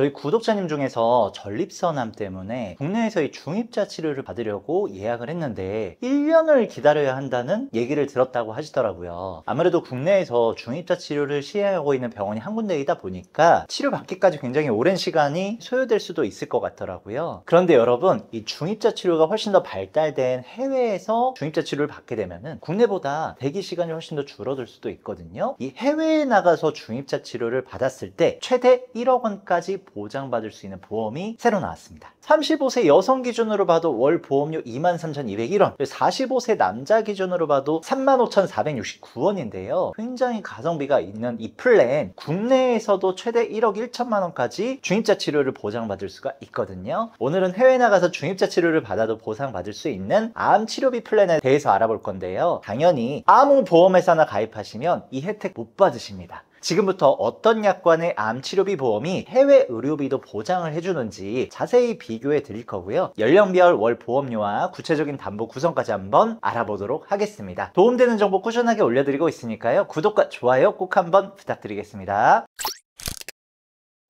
저희 구독자님 중에서 전립선암 때문에 국내에서 이 중입자 치료를 받으려고 예약을 했는데 1년을 기다려야 한다는 얘기를 들었다고 하시더라고요. 아무래도 국내에서 중입자 치료를 시행하고 있는 병원이 한 군데이다 보니까 치료받기까지 굉장히 오랜 시간이 소요될 수도 있을 것 같더라고요. 그런데 여러분, 이 중입자 치료가 훨씬 더 발달된 해외에서 중입자 치료를 받게 되면은 국내보다 대기 시간이 훨씬 더 줄어들 수도 있거든요. 이 해외에 나가서 중입자 치료를 받았을 때 최대 1억 원까지 보장받을 수 있는 보험이 새로 나왔습니다. 35세 여성 기준으로 봐도 월 보험료 23,201원, 45세 남자 기준으로 봐도 35,469원인데요. 굉장히 가성비가 있는 이 플랜, 국내에서도 최대 1억 1천만 원까지 중입자 치료를 보장받을 수가 있거든요. 오늘은 해외 나가서 중입자 치료를 받아도 보상받을 수 있는 암 치료비 플랜에 대해서 알아볼 건데요. 당연히 아무 보험회사나 가입하시면 이 혜택 못 받으십니다. 지금부터 어떤 약관의 암치료비 보험이 해외 의료비도 보장을 해주는지 자세히 비교해 드릴 거고요. 연령별 월 보험료와 구체적인 담보 구성까지 한번 알아보도록 하겠습니다. 도움되는 정보 꾸준하게 올려드리고 있으니까요. 구독과 좋아요 꼭 한번 부탁드리겠습니다.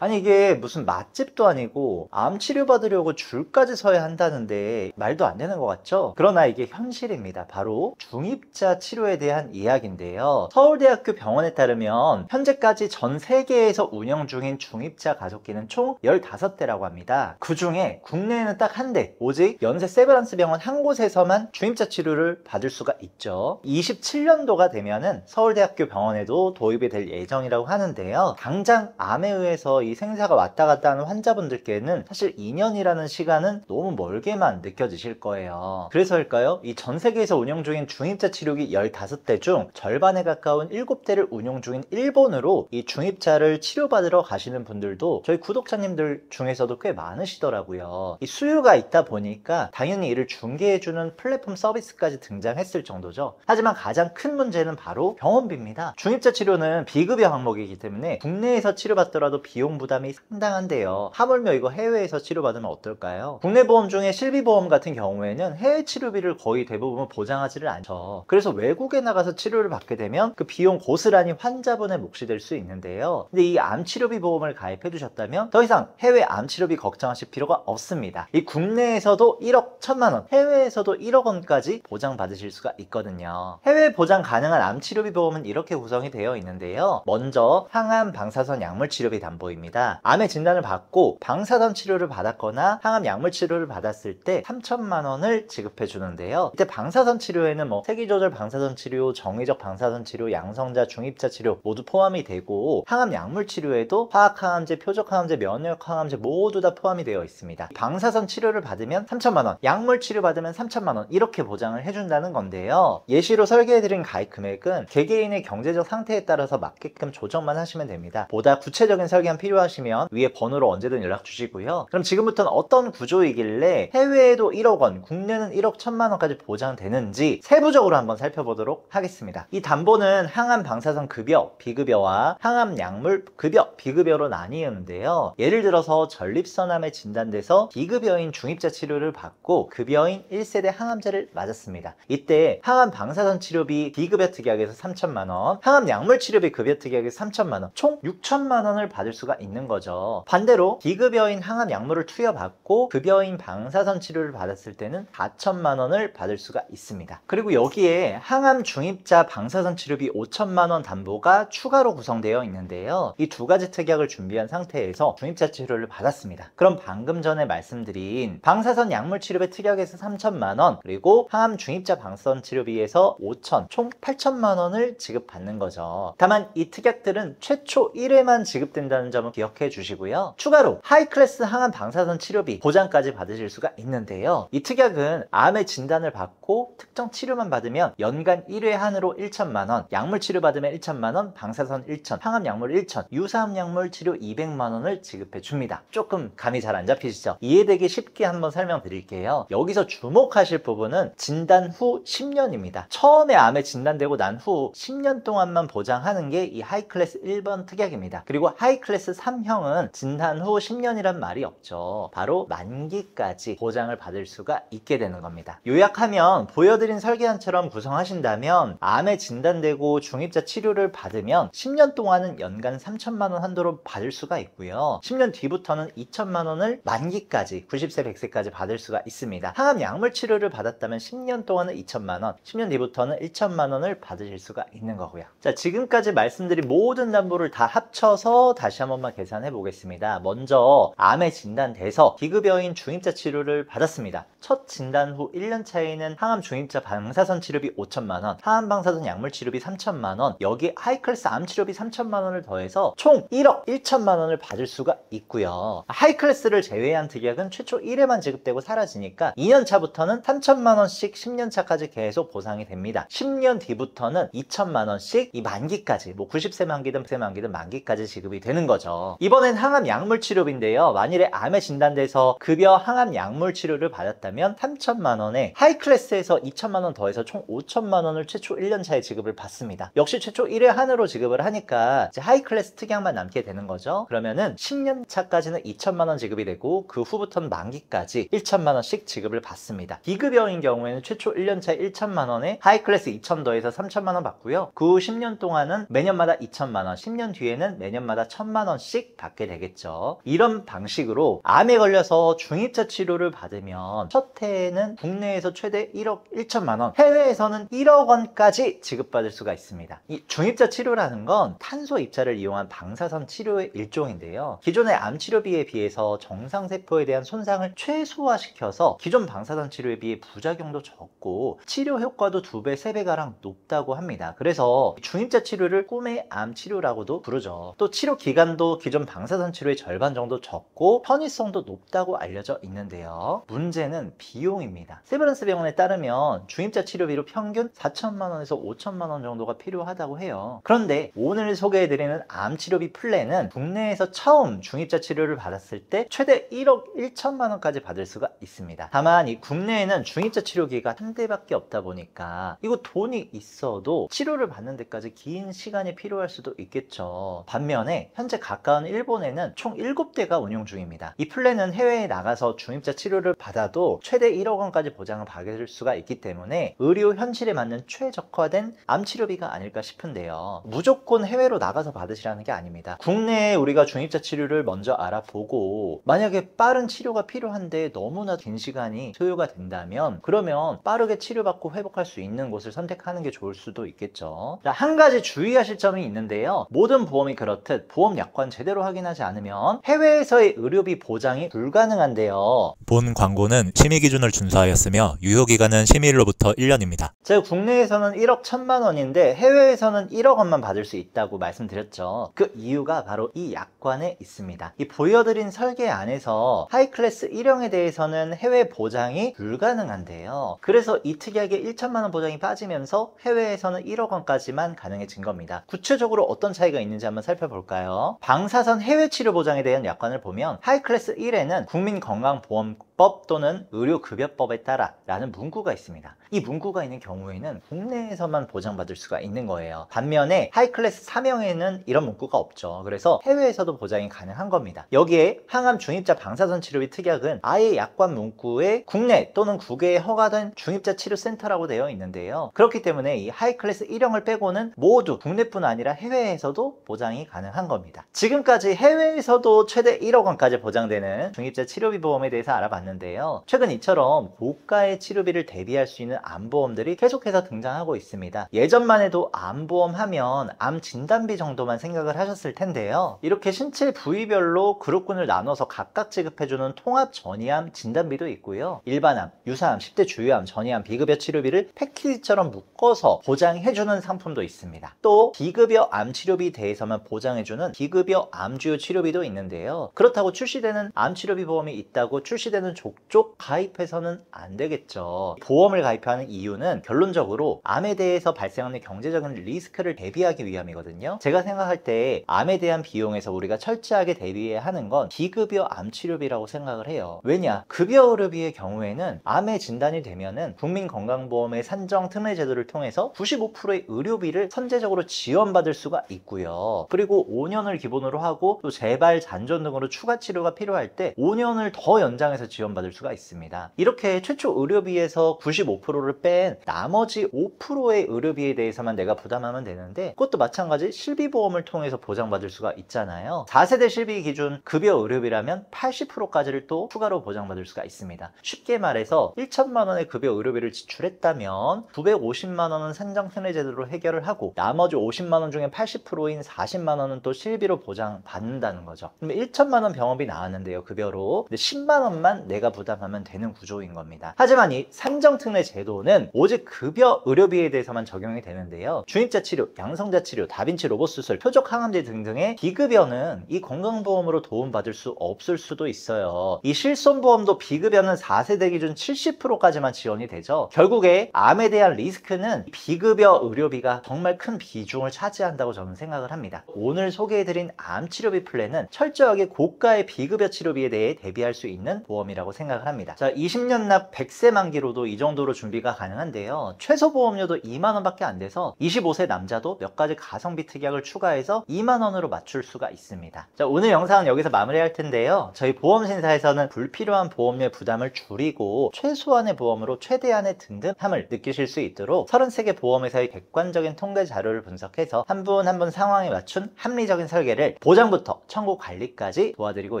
아니 이게 무슨 맛집도 아니고 암 치료 받으려고 줄까지 서야 한다는데 말도 안 되는 것 같죠? 그러나 이게 현실입니다. 바로 중입자 치료에 대한 이야기인데요. 서울대학교 병원에 따르면 현재까지 전 세계에서 운영 중인 중입자 가속기는 총 15대라고 합니다. 그 중에 국내에는 딱 한 대, 오직 연세 세브란스 병원 한 곳에서만 중입자 치료를 받을 수가 있죠. 27년도가 되면은 서울대학교 병원에도 도입이 될 예정이라고 하는데요. 당장 암에 의해서 이 생사가 왔다 갔다 하는 환자분들께는 사실 2년이라는 시간은 너무 멀게만 느껴지실 거예요. 그래서일까요? 이 전 세계에서 운영 중인 중입자 치료기 15대 중 절반에 가까운 7대를 운영 중인 일본으로 이 중입자를 치료받으러 가시는 분들도 저희 구독자님들 중에서도 꽤 많으시더라고요. 이 수요가 있다 보니까 당연히 이를 중개해주는 플랫폼 서비스까지 등장했을 정도죠. 하지만 가장 큰 문제는 바로 병원비입니다. 중입자 치료는 비급여 항목이기 때문에 국내에서 치료받더라도 비용 부담이 상당한데요. 하물며 이거 해외에서 치료받으면 어떨까요? 국내 보험 중에 실비보험 같은 경우에는 해외 치료비를 거의 대부분 보장하지를 않죠. 그래서 외국에 나가서 치료를 받게 되면 그 비용 고스란히 환자분의 몫이 될 수 있는데요. 근데 이 암치료비 보험을 가입해 두셨다면 더 이상 해외 암치료비 걱정하실 필요가 없습니다. 이 국내에서도 1억 1천만 원, 해외에서도 1억 원까지 보장받으실 수가 있거든요. 해외 보장 가능한 암치료비 보험은 이렇게 구성이 되어 있는데요. 먼저 항암 방사선 약물 치료비 담보입니다. 암의 진단을 받고 방사선 치료를 받았거나 항암 약물 치료를 받았을 때 3천만 원을 지급해 주는데요. 이때 방사선 치료에는 세기조절 방사선 치료, 정의적 방사선 치료, 양성자 중입자 치료 모두 포함이 되고 항암 약물 치료에도 화학 항암제, 표적 항암제, 면역 항암제 모두 다 포함이 되어 있습니다. 방사선 치료를 받으면 3천만 원, 약물 치료 받으면 3천만 원 이렇게 보장을 해준다는 건데요. 예시로 설계해드린 가입 금액은 개개인의 경제적 상태에 따라서 맞게끔 조정만 하시면 됩니다. 보다 구체적인 설계가 필요하시면 위에 번호로 언제든 연락 주시고요. 그럼 지금부터는 어떤 구조이길래 해외에도 1억 원, 국내는 1억 1천만 원까지 보장되는지 세부적으로 한번 살펴보도록 하겠습니다. 이 담보는 항암 방사선 급여, 비급여와 항암 약물 급여, 비급여로 나뉘는데요. 예를 들어서 전립선암에 진단돼서 비급여인 중입자 치료를 받고 급여인 1세대 항암제를 맞았습니다. 이때 항암 방사선 치료비 비급여 특약에서 3천만 원, 항암 약물 치료비 급여 특약에서 3천만 원, 총 6천만 원을 받을 수가 있는 거죠. 반대로 비급여인 항암 약물을 투여받고 급여인 방사선 치료를 받았을 때는 4천만 원을 받을 수가 있습니다. 그리고 여기에 항암 중입자 방사선 치료비 5천만 원 담보가 추가로 구성되어 있는데요. 이 두 가지 특약을 준비한 상태에서 중입자 치료를 받았습니다. 그럼 방금 전에 말씀드린 방사선 약물 치료비 특약에서 3천만 원, 그리고 항암 중입자 방사선 치료비에서 5천, 총 8천만 원을 지급받는 거죠. 다만 이 특약들은 최초 1회만 지급된다는 점은 기억해 주시고요. 추가로 하이클래스 항암 방사선 치료비 보장까지 받으실 수가 있는데요. 이 특약은 암의 진단을 받고 특정 치료만 받으면 연간 1회 한으로 1천만 원, 약물 치료 받으면 1천만 원, 방사선 1천, 항암 약물 1천, 유사암 약물 치료 200만 원을 지급해 줍니다. 조금 감이 잘 안 잡히시죠? 이해되기 쉽게 한번 설명드릴게요. 여기서 주목하실 부분은 진단 후 10년입니다. 처음에 암에 진단되고 난 후 10년 동안만 보장하는 게 이 하이클래스 1번 특약입니다. 그리고 하이클래스 3형은 진단 후 10년이란 말이 없죠. 바로 만기까지 보장을 받을 수가 있게 되는 겁니다. 요약하면 보여드린 설계안처럼 구성하신다면 암에 진단되고 중입자 치료를 받으면 10년 동안은 연간 3천만 원 한도로 받을 수가 있고요. 10년 뒤부터는 2천만 원을 만기까지 90세 100세까지 받을 수가 있습니다. 항암 약물 치료를 받았다면 10년 동안은 2천만 원, 10년 뒤부터는 1천만 원을 받으실 수가 있는 거고요. 자, 지금까지 말씀드린 모든 담보를 다 합쳐서 다시 한 번만 계산해 보겠습니다. 먼저 암에 진단돼서 기급여인 중입자 치료를 받았습니다. 첫 진단 후 1년 차에는 항암 중입자 방사선 치료비 5천만 원, 항암 방사선 약물 치료비 3천만 원, 여기 하이클래스 암 치료비 3천만 원을 더해서 총 1억 1천만 원을 받을 수가 있고요. 하이클래스를 제외한 특약은 최초 1회만 지급되고 사라지니까 2년 차부터는 3천만 원씩 10년 차까지 계속 보상이 됩니다. 10년 뒤부터는 2천만 원씩 이 만기까지, 뭐 90세 만기든 100세 만기든 만기까지 지급이 되는 거죠. 이번엔 항암 약물 치료비인데요. 만일에 암에 진단돼서 급여 항암 약물 치료를 받았다면 3천만 원에 하이클래스에서 2천만 원 더해서 총 5천만 원을 최초 1년 차에 지급을 받습니다. 역시 최초 1회 한으로 지급을 하니까 이제 하이클래스 특약만 남게 되는 거죠. 그러면은 10년 차까지는 2천만 원 지급이 되고 그 후부터는 만기까지 1천만 원씩 지급을 받습니다. 비급여인 경우에는 최초 1년 차에 1천만 원에 하이클래스 2천 더해서 3천만 원 받고요. 그 후 10년 동안은 매년마다 2천만 원, 10년 뒤에는 매년마다 1천만 원씩 받게 되겠죠. 이런 방식으로 암에 걸려서 중입자 치료를 받으면 첫 해에는 국내에서 최대 1억 1천만 원, 해외에서는 1억 원까지 지급받을 수가 있습니다. 이 중입자 치료라는 건 탄소 입자를 이용한 방사선 치료의 일종인데요. 기존의 암 치료비에 비해서 정상세포에 대한 손상을 최소화시켜서 기존 방사선 치료에 비해 부작용도 적고 치료 효과도 2배, 3배가량 높다고 합니다. 그래서 중입자 치료를 꿈의 암 치료라고도 부르죠. 또 치료 기간도 기존 방사선 치료의 절반 정도 적고 편의성도 높다고 알려져 있는데요. 문제는 비용입니다. 세브란스 병원에 따르면 중입자 치료비로 평균 4천만 원에서 5천만 원 정도가 필요하다고 해요. 그런데 오늘 소개해드리는 암 치료비 플랜은 국내에서 처음 중입자 치료를 받았을 때 최대 1억 1천만 원까지 받을 수가 있습니다. 다만 이 국내에는 중입자 치료기가 한 대밖에 없다 보니까 이거 돈이 있어도 치료를 받는 데까지 긴 시간이 필요할 수도 있겠죠. 반면에 현재 가까운 일본에는 총 7대가 운영 중입니다. 이 플랜은 해외에 나가서 중입자 치료를 받아도 최대 1억 원까지 보장을 받을 수가 있기 때문에 의료 현실에 맞는 최적화된 암 치료비가 아닐까 싶은데요. 무조건 해외로 나가서 받으시라는 게 아닙니다. 국내에 우리가 중입자 치료를 먼저 알아보고 만약에 빠른 치료가 필요한데 너무나 긴 시간이 소요가 된다면 그러면 빠르게 치료받고 회복할 수 있는 곳을 선택하는 게 좋을 수도 있겠죠. 자, 한 가지 주의하실 점이 있는데요. 모든 보험이 그렇듯 보험 약관 제대로 확인하지 않으면 해외에서의 의료비 보장이 불가능한데요. 본 광고는 심의 기준을 준수하였으며 유효기간은 심의일로부터 1년입니다. 제가 국내에서는 1억 1천만 원인데 해외에서는 1억 원만 받을 수 있다고 말씀드렸죠. 그 이유가 바로 이 약관에 있습니다. 이 보여드린 설계 안에서 하이클래스 1형에 대해서는 해외 보장이 불가능한데요. 그래서 이 특약에 1천만 원 보장이 빠지면서 해외에서는 1억 원까지만 가능해진 겁니다. 구체적으로 어떤 차이가 있는지 한번 살펴볼까요? 방사선 해외 치료 보장에 대한 약관을 보면 하이클래스 1에는 국민건강보험법 또는 의료급여법에 따라 라는 문구가 있습니다. 이 문구가 있는 경우에는 국내에서만 보장받을 수가 있는 거예요. 반면에 하이클래스 3형에는 이런 문구가 없죠. 그래서 해외에서도 보장이 가능한 겁니다. 여기에 항암 중입자 방사선 치료비 특약은 아예 약관 문구에 국내 또는 국외에 허가된 중입자 치료센터라고 되어 있는데요. 그렇기 때문에 이 하이클래스 1형을 빼고는 모두 국내뿐 아니라 해외에서도 보장이 가능한 겁니다. 지금까지 해외에서도 최대 1억 원까지 보장되는 중입자 치료비 보험에 대해서 알아봤는데요. 최근 이처럼 고가의 치료비를 대비할 수 있는 암보험들이 계속해서 등장하고 있습니다. 예전만 해도 암보험 하면 암 진단비 정도만 생각을 하셨을 텐데요. 이렇게 신체 부위별로 그룹군을 나눠서 각각 지급해주는 통합 전이암 진단비도 있고요. 일반암, 유사암, 10대 주요암, 전이암, 비급여 치료비를 패키지처럼 묶어서 보장해주는 상품도 있습니다. 또 비급여 암 치료비 대해서만 보장해주는 비급여 암주요 치료비도 있는데요. 그렇다고 출시되는 암 치료비 보험이 있다고 출시되는 족족 가입해서는 안 되겠죠. 보험을 가입하는 발표하는 이유는 결론적으로 암에 대해서 발생하는 경제적인 리스크를 대비하기 위함이거든요. 제가 생각할 때 암에 대한 비용에서 우리가 철저하게 대비해야 하는 건 비급여 암치료비라고 생각을 해요. 왜냐? 급여 의료비의 경우에는 암에 진단이 되면은 국민건강보험의 산정 특례 제도를 통해서 95%의 의료비를 선제적으로 지원받을 수가 있고요. 그리고 5년을 기본으로 하고 또 재발, 잔존 등으로 추가 치료가 필요할 때 5년을 더 연장해서 지원받을 수가 있습니다. 이렇게 최초 의료비에서 95%를 뺀 나머지 5%의 의료비에 대해서만 내가 부담하면 되는데, 그것도 마찬가지 실비보험을 통해서 보장받을 수가 있잖아요. 4세대 실비 기준 급여 의료비라면 80%까지를 또 추가로 보장받을 수가 있습니다. 쉽게 말해서 1천만 원의 급여 의료비를 지출했다면 950만 원은 산정특례 제도로 해결을 하고 나머지 50만 원 중에 80%인 40만 원은 또 실비로 보장받는다는 거죠. 그러면 1천만 원 병원비 나왔는데요, 급여로. 근데 10만 원만 내가 부담하면 되는 구조인 겁니다. 하지만 이 산정특례 제도는 오직 급여 의료비에 대해서만 적용이 되는데요. 중입자 치료, 양성자 치료, 다빈치 로봇 수술, 표적 항암제 등등의 비급여는 이 건강보험으로 도움받을 수 없을 수도 있어요. 이 실손보험도 비급여는 4세대 기준 70%까지만 지원이 되죠. 결국에 암에 대한 리스크는 비급여 의료비가 정말 큰 비중을 차지한다고 저는 생각을 합니다. 오늘 소개해드린 암치료비 플랜은 철저하게 고가의 비급여 치료비에 대해 대비할 수 있는 보험이라고 생각을 합니다. 자, 20년 납 100세 만기로도 이 정도로 준비가 가능한데요. 최소 보험료도 2만 원밖에 안 돼서 25세 남자도 몇 가지 가성비 특약을 추가해서 2만 원으로 맞출 수가 있습니다. 자, 오늘 영상은 여기서 마무리할 텐데요. 저희 보험신사에서는 불필요한 보험료의 부담을 줄이고 최소한의 보험으로 최대한의 든든함을 느끼실 수 있도록 33개 보험회사의 객관적인 통계 자료를 분석해서 한 분 한 분 상황에 맞춘 합리적인 설계를 보장부터 청구 관리까지 도와드리고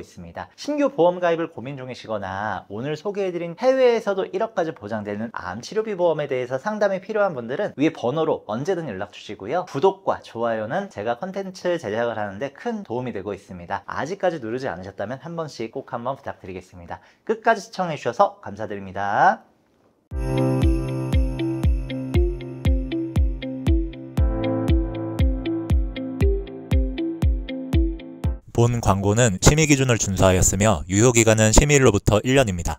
있습니다. 신규 보험 가입을 고민 중이시거나 오늘 소개해드린 해외에서도 1억까지 보장되는 암치료비 보험에 대해서 상담이 필요한 분들은 위에 번호로 언제든 연락 주시고요. 구독과 좋아요는 제가 컨텐츠 제작을 하는데 큰 도움이 되고 있습니다. 아직까지 누르지 않으셨다면 한 번씩 꼭 한번 부탁드리겠습니다. 끝까지 시청해 주셔서 감사드립니다. 본 광고는 심의 기준을 준수하였으며 유효기간은 심의일로부터 1년입니다.